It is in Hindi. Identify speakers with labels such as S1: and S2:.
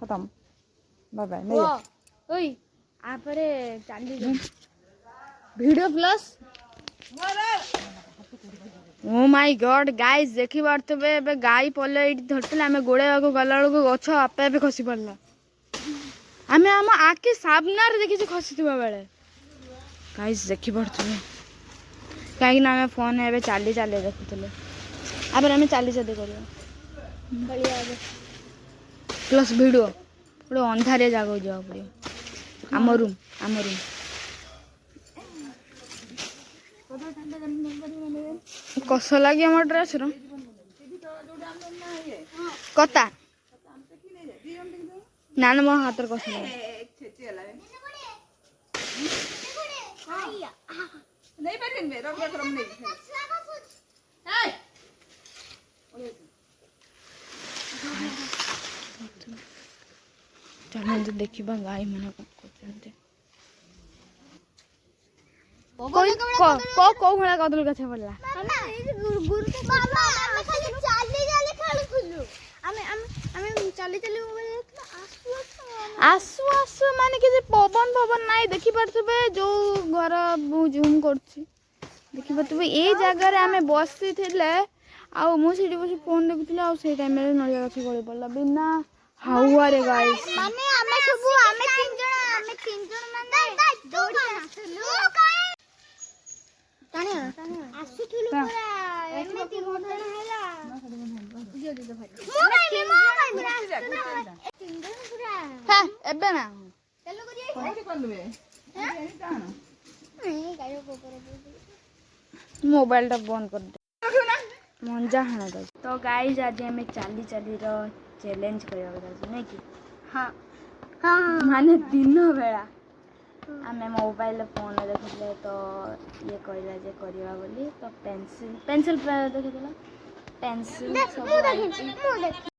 S1: खत्म बाय बाय नहीं
S2: ओई आपरे चांदी video plus oh my God guys देखि बारतबे बे गाई पले एठी धरतले हमें गोड़ेबाको गला बेलको गछ आपे आपे खसी पड़ला हमें हम आके सामना रे देखि खसीथिबा बेले गाइस देखि बारतबे काहे ना हमें फोन एबे चाली चाली देखुतले आबे हमें चाली चाली करियो बढ़िया आबे प्लस वीडियो पूरा अंधारे जागो जाओ पड़ियो आम रूम कस लगे आम ड्रेस कता ना मो हाथ कस चल देखा गाई मैंने कौ भाया कदल गछ पड़ला आसु आसु माने कि पवन पवन नाई देखि पारथबे जो घर जूम करछि देखि पारथबे ए जगह आमे बसि थिले आ मु सेठी बसी फोन देखुथिले आ से टाइम रे नड़िया गछ गଳି पड़ला बिना हाउआ रे गाइस
S3: माने हमें तीन जन माने दौड़ी आसलु ताने आसुथुलु पूरा एमती घटना हैला दियो दियो भाई मो तीन जन पूरा
S2: हां एबे ना
S3: चलो करिए कोठी करलबे एनी कान नहीं गायो गोबर
S2: मोबाइल टा बंद कर दे मंजा हाना दे तो गाइस आज हमें चाली चाली रो चैलेंज करबा दे नै कि हां हां माने दिन बेला आमे मोबाइल फोन देखले तो ये कहला जे करिवा बोली तो पेंसिल देखिदेला पेंसिल सब